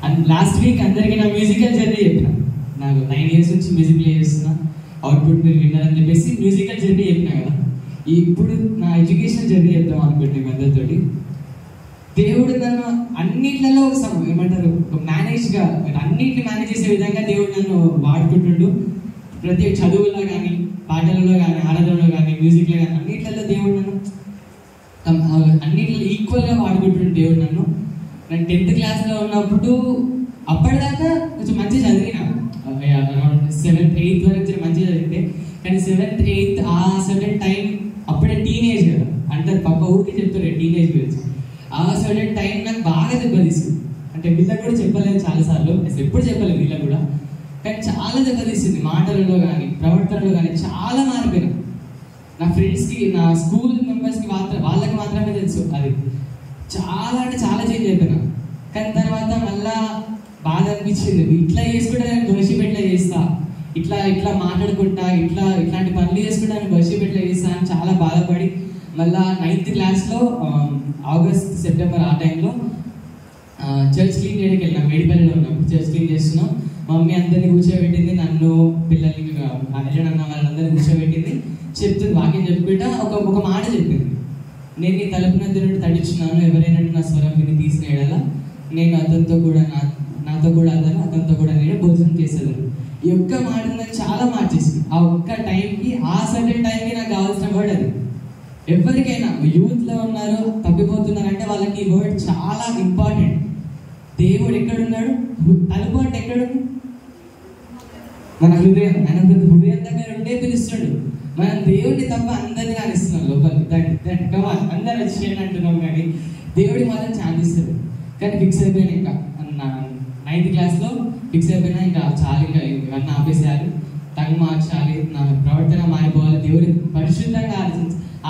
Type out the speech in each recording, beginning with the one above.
And last week అందరికీ నా musical journey చెప్పిన. నాకు 9 years నుంచి మ్యూజిక్ ప్లే చేస్తున్నా, అవుట్పుట్ మీరు విన్నారని చెప్పేసి మ్యూజికల్ జర్నీ చెప్పినా కదా. ఇప్పుడు నా ఎడ్యుకేషన్ జర్నీ చెప్తాం అనుకుంటున్నాను అందరితోటి. దేవుడు నన్ను అన్నిట్లలో ఏమంటారు మేనేజ్గా అన్నిటిని మేనేజ్ చేసే విధంగా దేవుడు నన్ను వాడుకుంటుండు. ప్రతి చదువులో కానీ, పాటలలో కానీ, ఆరాధనలో కానీ, మ్యూజిక్లో కానీ అన్నిట్లలో దేవుడు నన్ను అన్నిట్లో ఈక్వల్గా వాడుకుంటుండు దేవుడు నన్ను. నేను 10th క్లాస్లో ఉన్నప్పుడు అప్పటిదాకా కొంచెం మంచిగా చదివిన, అరౌండ్ 7th 8th వరకు మంచిగా చదివితే, కానీ 7th 8th ఆ సర్టెన్ టైం అప్పుడే టీనేజ్ కదా అంటారు, పక్క ఊరికి చెప్తారు టీనేజ్ గురించి. ఆ సర్టెన్ టైం నాకు బాగా దెబ్బతీస్తుంది. అంటే వీళ్ళకి కూడా చెప్పలేదు చాలాసార్లు, అసలు ఎప్పుడు చెప్పలేదు వీళ్ళకి కూడా, కానీ చాలా దెబ్బతీస్తుంది. మాటలలో కానీ, ప్రవర్తనలో కానీ చాలా మారిపోయినా. నా ఫ్రెండ్స్కి, నా స్కూల్ మెంబర్స్కి వాళ్ళకి మాత్రమే తెలుసు అది. చాలా అంటే చాలా చేంజ్ అయిపోయినా. కానీ తర్వాత మళ్ళా బాధ అనిపించింది, ఇట్లా చేసుకుంటే నేను దోషిపెట్లా చేస్తా, ఇట్లా మాట్లాడుకుంటా, ఇట్లాంటి పనులు చేసుకుంటా నేను దోషిపెట్లా చేస్తా అని చాలా బాధపడి మళ్ళా 9th క్లాస్లో ఆగస్ట్ సెప్టెంబర్ ఆ టైంలో చర్చ్ క్లీన్ చేయడానికి వెళ్ళినా. మేడిపల్లిలో ఉన్నప్పుడు చర్చ్ క్లీన్ చేస్తున్నాం. మా మమ్మీ అందరినీ కూర్చోబెట్టింది, నన్ను పిల్లల్ని అన్న వాళ్ళందరినీ కూర్చోబెట్టింది, చెప్తుంది వాక్యం చెప్పుకుంటా ఒక మాట చెప్పింది. నేను నీ తలుపునందు నుండి తడిచున్నాను, ఎవరైనా నా స్వరం విని తీసినేయాలా, నేను నాతో కూడా అతనితో కూడా నేను భోజనం చేసేదాన్ని. ఈ ఒక్క మాట నాకు చాలా మార్చేసింది. ఆ ఒక్క టైంకి, ఆ సర్టెన్ టైంకి నాకు కావాల్సిన వర్డ్ అది. ఎవరికైనా యూత్లో ఉన్నారు, తప్పిపోతున్నారంటే వాళ్ళకి ఈ వర్డ్ చాలా ఇంపార్టెంట్. దేవుడు ఎక్కడున్నాడు? తలుపు అంటే ఎక్కడుంది? మన హృదయం. ఆయన హృదయం దగ్గర ఉండే పిలుస్తాడు. మనం దేవుడిని తప్ప అందరినీ కానిస్తున్నాం లోపలికి, అందరు వచ్చేయండి అంటున్నాం, కానీ దేవుడి మాత్రం ఛాన్స్ ఇస్తారు. కానీ ఫిక్స్ అయిపోయినా, ఇంకా 9th క్లాస్లో ఫిక్స్ అయిపోయినా ఇంకా చాలా, ఇంకా ఇవన్నీ ఆపేసేయాలి, టంగ్ మార్చాలి, నా ప్రవర్తన మారిపోవాలి, దేవుడిని పరిశుద్ధంగా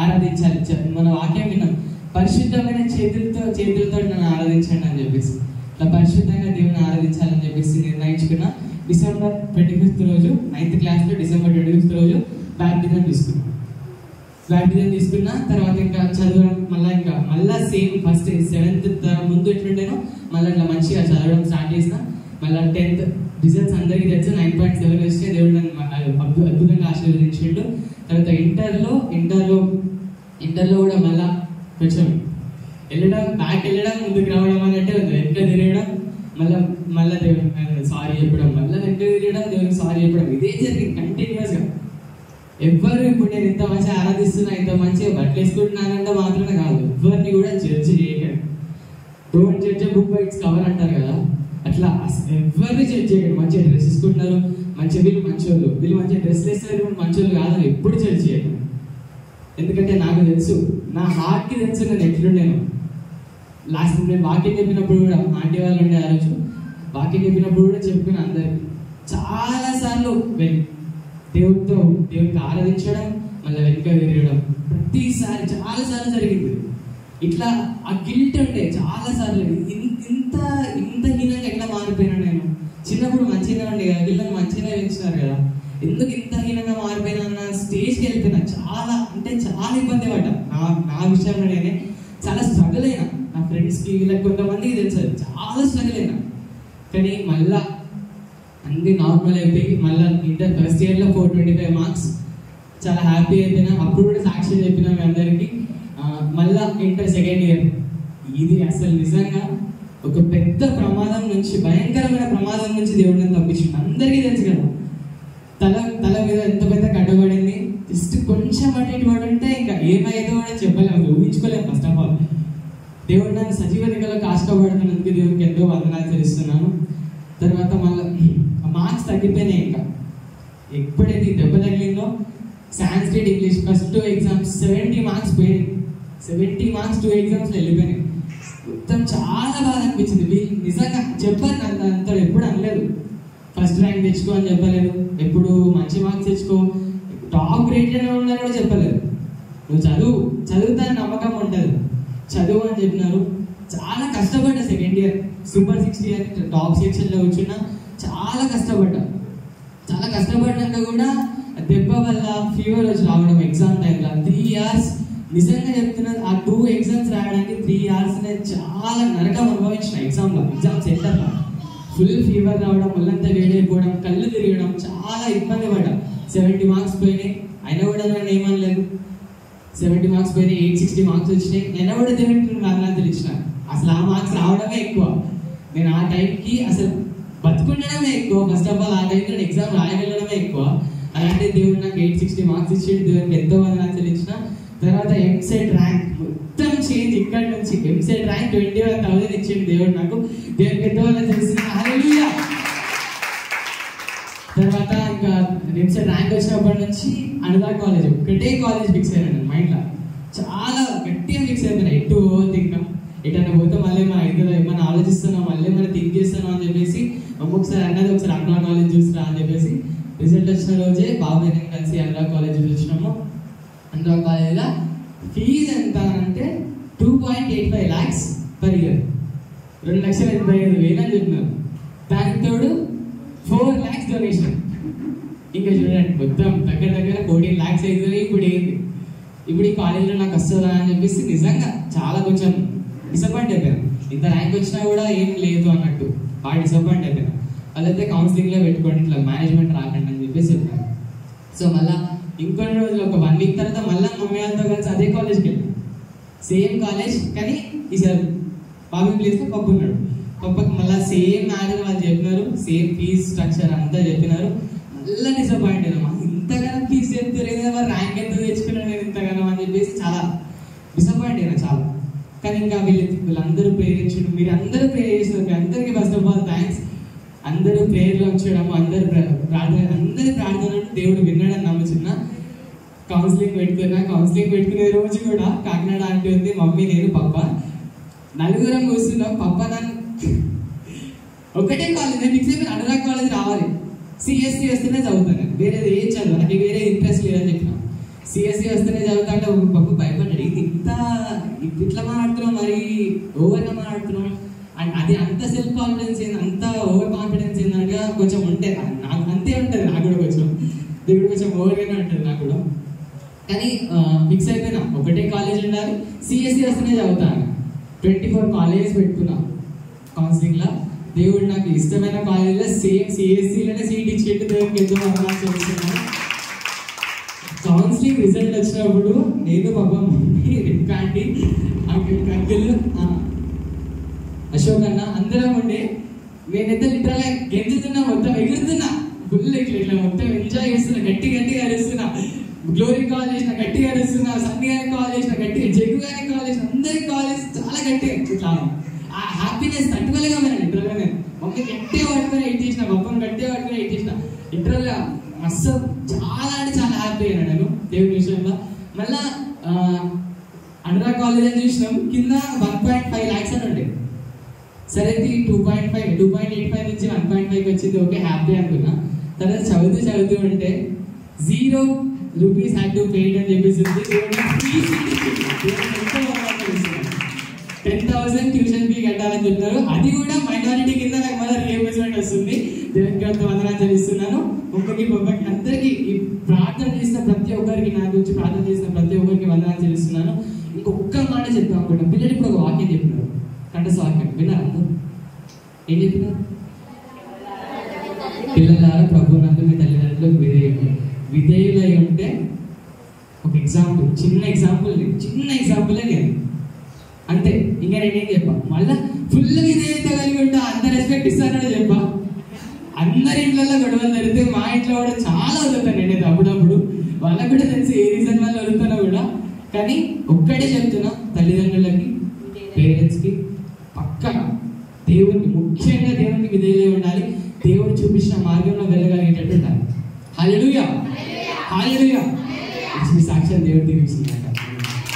ఆరాధించాలి. మన వాక్యం విన్నాం, పరిశుద్ధమైన చేతులతో నన్ను ఆరాధించండి అని చెప్పేసి, ఇట్లా పరిశుద్ధంగా దేవుని ఆరాధించాలని చెప్పేసి నిర్ణయించుకున్నా. December 25th రోజు 9th క్లాస్లో December 25th రోజు బ్యాప్టిజం తీసుకున్నా. తర్వాత ఇంకా చదవడం మళ్ళీ సేమ్ ఫస్ట్ 7th ముందు ఎట్లుంటేనో మళ్ళీ అట్లా మంచిగా చదవడం స్టార్ట్ చేసిన. మళ్ళీ 10th రిజల్ట్స్ అందరికీ తెలిసి 9.7 వస్తే దేవుడు నన్ను అద్భుతంగా ఆశీర్వదించిండు. తర్వాత ఇంటర్లో కూడా మళ్ళీ కొంచెం బ్యాక్ వెళ్ళడం ముందుకు రావడం అన్నట్టే ఉంది. వెనక తిరగడం, మళ్ళీ దేవుడికి సారీ చెప్పడం, మళ్ళీ వెనక తిరగడం, దేవుడికి సారీ చెప్పడం, ఇదే జరిగింది కంటిన్యూస్గా. ఎవ్వరు ఇప్పుడు నేను ఇంత మంచిగా ఆరాధిస్తున్నా, ఇంత మంచిగా బట్టలు వేసుకుంటున్నానంటే మాత్రమే కాదు, ఎవరిని కూడా జడ్జి చేయకండి. Don't judge a book by its cover అంటారు కదా, అట్లా ఎవరిని జడ్జ్ చేయకండి. మంచిగా డ్రెస్ వేసుకుంటున్నారు, వీళ్ళు మంచోళ్ళు, వీళ్ళు మంచిగా డ్రెస్ వేస్తారు, మంచోళ్ళు కాదని ఎప్పుడు జడ్జ్ చేయకండి. ఎందుకంటే నాకు తెలుసు, నా హార్ట్కి తెలుసు నేను ఎట్లుండేను. లాస్ట్ నేను వాక్యం చెప్పినప్పుడు కూడా, ఆంటీ వాళ్ళు ఉండే ఆ రోజు వాక్యం చెప్పినప్పుడు కూడా చెప్పుకున్నా అందరికి, చాలాసార్లు దేవుడికి ఆరాధించడం, మళ్ళీ వెనుక తిరగడం, ప్రతిసారి చాలాసార్లు జరిగింది. ఇట్లా ఆ గిల్ట్ ఉంటే చాలాసార్లు ఇంత హీనంగా ఎట్లా మారిపోయినా నేను. చిన్నప్పుడు మంచిగా ఉండే కదా, వీళ్ళని మంచిగా పెంచినారు కదా, ఎందుకు ఇంత హీనంగా మారిపోయినా అన్న స్టేజ్కి వెళ్ళిపోయినా. చాలా అంటే చాలా ఇబ్బంది పడ్డా. నా విషయంలో నేనే చాలా స్ట్రగుల్ అయినా. నా ఫ్రెండ్స్కి వీళ్ళకి కొంతమందికి తెలుసు, చాలా స్ట్రగుల్ అయినా. కానీ మళ్ళా అన్ని నార్మల్ అయిపోయి మళ్ళీ ఇంటర్ ఫస్ట్ ఇయర్లో 425 మార్క్స్, చాలా హ్యాపీ అయిపోయినా. అప్పుడు కూడా సాక్ష్యం చెప్పినా మీ అందరికీ. మళ్ళా ఇంటర్ సెకండ్ ఇయర్, ఇది అసలు నిజంగా ఒక పెద్ద ప్రమాదం నుంచి, భయంకరమైన ప్రమాదం నుంచి దేవుడిని తప్పించింది. అందరికీ తెలుసు కదా, తల మీద ఎంత పెద్ద కట్టబడింది, జస్ట్ కొంచెం అటు ఇటు పడుంటే ఇంకా ఏమైందో కూడా చెప్పలేము, ఊహించుకోలేము. ఫస్ట్ ఆఫ్ ఆల్ దేవుడు నన్ను సజీవ దిగలో కాష్టపడుతున్నందుకు దేవుడికి ఎంతో వందనాలు తెలుస్తున్నాను. తర్వాత మళ్ళీ మార్క్స్ తగ్గిపోయినాయి. ఇంకా ఎప్పుడైతే దెబ్బ తగిలిందో, Sanskrit, English first 2 exams 70 marks పోయినాయి. 70 మార్క్స్ 2 ఎగ్జామ్స్లో వెళ్ళిపోయినాయి. మొత్తం చాలా బాధ అనిపించింది. వీళ్ళు నిజంగా చెప్పారు, అంతా ఎప్పుడు అనలేదు ఫస్ట్ ర్యాంక్ తెచ్చుకో అని చెప్పలేదు, ఎప్పుడు మంచి మార్క్స్ తెచ్చుకో, టాప్ గ్రేడ్లోనే ఉందని కూడా చెప్పలేదు. నువ్వు చదువుతాని నమ్మకం ఉంటుంది, చదువు అని చెప్పినారు. చాలా కష్టపడ్డా. సెకండ్ ఇయర్ సూపర్ 60 అని టాప్ సెక్షన్లో కూర్చున్నా. చాలా కష్టపడ్డాక కూడా దెబ్బ వల్ల ఫీవర్ వచ్చి రావడం ఎగ్జామ్ టైంలో 3 years. నిజంగా చెప్తున్నాను, ఆ 2 ఎగ్జామ్స్ రాయడానికి 3 years నేను చాలా నరకం అనుభవించిన. ఎగ్జామ్ సెంటర్లో ఫుల్ ఫీవర్ రావడం, ఒళ్ళంతా వేడైపోవడం, కళ్ళు తిరగడం, చాలా ఇబ్బంది పడ్డా. 70 మార్క్స్ పోయినాయి, అయినా కూడా నన్ను ఏమనలేదు. 70 మార్క్స్ పోయినాయి, 860 మార్క్స్ వచ్చినాయి. నేను కూడా దేవుడికి వందనాలు ఇచ్చిన. అసలు ఆ మార్క్స్ రావడమే ఎక్కువ. నేను ఆ టైంకి అసలు బతుకుండడమే ఎక్కువ. ఫస్ట్ ఆఫ్ ఆల్ ఆ టైంలో నేను ఎగ్జామ్ రాయగలడమే ఎక్కువ. అలాంటి దేవుడు నాకు 860 మార్క్స్ ఇచ్చేది, దేవుడికి ఎంతో వందనాలు ఇచ్చిన. తర్వాత ఎంసెట్ ర్యాంక్ మొత్తం చేంజ్. ఇక్కడ నుంచి ఎంసెట్ ర్యాంక్ 21,000 ఇచ్చింది దేవుడు నాకు. దేవుడికి ఎంతో వందనాలు ఇచ్చిన. హల్లెలూయా. తర్వాత ఇంకా ఎంసెట్ ర్యాంక్ వచ్చినప్పటి నుంచి అనురాగ్ కాలేజ్, ఒకటే కాలేజ్ ఫిక్స్ అయినా మైండ్లో. చాలా గట్టిగా ఫిక్స్ అయిపోయినా. ఎటు పోవద్దు, ఇంకా ఎటన్నా పోతే మళ్ళీ మన ఇద్దరు ఏమైనా ఆలోచిస్తున్నాం, మళ్ళీ మనం థింక్ చేస్తున్నాం అని చెప్పేసి ఒక్కొక్కసారి అన్నది ఒకసారి అనురాగ్ కాలేజ్ చూసిరా అని చెప్పేసి రిజల్ట్ వచ్చిన రోజే బాబాయ్ నేను కలిసి అనురాగ్ కాలేజ్ చూసినాము. అనురాగ్ కాలేజ్లో ఫీజు ఎంత అంటే 2.85 lakhs per year, 2,85,000 అని చెప్పినారు. దానికి తోడు 4 lakhs డొనేషన్. ఇంకా చూడండి మొత్తం దగ్గర 14 lakhs అవుతుంది. ఇప్పుడు ఏంటి, ఇప్పుడు ఈ కాలేజీలో నాకు వస్తుందా అని చెప్పేసి నిజంగా చాలా కొంచెం డిసప్పాయింట్ అయిపోయాను. ఇంత ర్యాంక్ వచ్చినా కూడా ఏం లేదు అన్నట్టు బాగా డిసప్పాయింట్ అయిపోయాను. వాళ్ళైతే కౌన్సిలింగ్లో పెట్టుకోండి, ఇట్లా మేనేజ్మెంట్ రాకండి అని చెప్పేసి చెప్పాను. సో మళ్ళీ ఇంకొన్ని రోజులు ఒక 1 week తర్వాత మళ్ళీ మమ్మీ వాళ్ళతో కలిసి అదే కాలేజ్కి వెళ్ళాను. సేమ్ కాలేజ్, కానీ ఈసారి బాబు ప్లేస్లో పప్పు ఉన్నాడు. పప్పకి మళ్ళీ సేమ్ మ్యాటర్ వాళ్ళు చెప్పినారు, సేమ్ ఫీజ్ స్ట్రక్చర్ అంతా చెప్పినారు. మళ్ళీ డిసప్పాయింట్ అయినా, ఇంతగానో ఫీజు చెప్తారు ఏదైనా ర్యాంక్ ఎంత తెచ్చుకున్నాను నేను ఇంతగానో అని చెప్పేసి చాలా డిసప్పాయింట్ అయినా చాలా. కానీ ఇంకా వీళ్ళందరూ ప్రేయర్ ఇచ్చారు, మీరు అందరూ ప్రేయర్ చేసినారు. మీ అందరికీ ఫస్ట్ ఆఫ్ ఆల్ థ్యాంక్స్. అందరూ ప్రేయర్లో వచ్చేయడము, అందరి ప్రార్థనలు దేవుడు విన్నాడని నమ్ముతున్నా. కౌన్సిలింగ్ పెట్టుకునే రోజు కూడా కాకినాడ ఆంటీ ఉంది, మమ్మీ, నేను, పప్ప నలుగురం కూర్చున్నాం. పప్ప నన్ను ఒకటే కాలేజ్ నేను ఫిక్స్ అయిపోయి అనురాగ్ కాలేజ్ రావాలి, సిఎస్సి వస్తేనే చదువుతాను, వేరేది ఏం చదువు నాకు వేరే ఇంట్రెస్ట్ లేదని చెప్పిన. సిఎస్సి వస్తేనే చదువుతా అంటే ఒక పప్పు భయపడ్డాడు, ఇంత ఇట్లా మాట్లాడుతున్నాం, మరి ఓవర్గా మాట్లాడుతున్నాం. అండ్ అది అంత సెల్ఫ్ కాన్ఫిడెన్స్ ఏంది, అంత ఓవర్ కాన్ఫిడెన్స్ ఏందనగా కొంచెం ఉంటే నాకు అంతే ఉంటుంది. నాకు కూడా కొంచెం దేవుడు కొంచెం ఓవర్గానే ఉంటుంది నాకు కూడా. కానీ ఫిక్స్ అయిపోయినా ఒకటే కాలేజ్ ఉండాలి, సిఎస్సి వస్తేనే చదువుతాను. 24 కాలేజెస్ పెట్టుకున్నా కౌన్సిలింగ్లో. దేవుడు నాకు ఇష్టమైన కాలేజీలో సేమ్ సిఎస్సిలోనే సీట్ ఇచ్చేట్టు దేవుడికి ఎంతో వందనాలు చెల్లిస్తున్నాను. కౌన్సిలింగ్ రిజల్ట్ వచ్చినప్పుడు నేను, పాప, మమ్మీ, రిక్కాంటి, అంకుల్, అశోక్ అన్న అందరం ఉండే. నేనైతే లిటరల్గా గెంతుతున్నా, మొత్తం ఎగురుతున్నా, ఫుల్ ఇట్లా మొత్తం ఎంజాయ్ చేస్తున్నా, గట్టిగా అరుస్తున్నా. గ్లోరీ కాల్ చేసిన గట్టిగా అరుస్తున్నా, సన్నీ గారికి కాల్ చేసిన గట్టిగా, జగ్గు గారికి కాల్ చేసిన, అందరికి కాల్ చేసి చాలా గట్టిగా ఇట్లా ఆ హ్యాపీనెస్ తట్టుకోలేగా నేను లిటరల్గా. నేను మమ్మీ గట్టిగా పట్టుకొని ఎయిట్ చేసిన, పప్పని గట్టిగా పట్టుకొని ఎయిట్ చేసిన. లిటరల్గా మస్తు చాలా అంటే చాలా హ్యాపీ అయినా నేను దేవుడి విషయంలో. మళ్ళా అనురాగ్ కాలేజ్ అని చూసినాం, కింద 1.5 lakhs అని ఉండే. సరే 2.85 నుంచి 1.5 వచ్చింది, ఓకే హ్యాపీ అనుకున్నా. తర్వాత చదువుతూ ఉంటే 0 rupees had to pay అని చెప్పేసి 10,000 ట్యూషన్ ఫీ కట్టాలని చెప్తారు. అది కూడా మైనారిటీ కింద నాకు మళ్ళీ రియంబర్స్మెంట్ వస్తుంది. దేవునికి వందనాలు చెల్లిస్తున్నాను. ఒక్కరికి పప్పకి అందరికీ ఈ ప్రార్థన చేసిన ప్రతి ఒక్కరికి, నా గురించి ప్రార్థన చేసిన ప్రతి ఒక్కరికి వందనాలు చెల్లిస్తున్నాను. ఇంకొక మాట చెప్తాం అనుకుంటా. పిల్లలు ఇప్పుడు ఒక వాక్యం చెప్పినారు, కంఠస్థ వాక్యం విన్నారా? ఏం చెప్పినారు? పిల్లలారా ప్రభువునందు మీ తల్లిదండ్రులకు విధేయులై ఉంటే. ఒక ఎగ్జాంపుల్, చిన్న ఎగ్జాంపులే నేను అంతే. ఇంకా నేనేం చెప్పా, మళ్ళీ ఫుల్ విధేయత కలిగి ఉంటా, అంత రెస్పెక్ట్ ఇస్తానని చెప్పా. అందరి ఇంట్లో గొడవలు జరిగితే మా ఇంట్లో కూడా చాలా వదులుతాను నేనైతే అప్పుడప్పుడు. వాళ్ళకు కూడా తెలిసి ఏ రీజన్ వల్ల వదులుతానో కూడా. కానీ ఒక్కటే చెప్తున్నా, తల్లిదండ్రులకి, పేరెంట్స్కి పక్కన దేవునికి, ముఖ్యంగా దేవునికి విధేయులై ఉండాలి. దేవుడు చూపించిన మార్గంలో వెళ్ళగలిగేటట్టు ఉండాలి. హల్లెలూయా, హల్లెలూయా. సాక్ష్యం దేవుడు దీవించింది.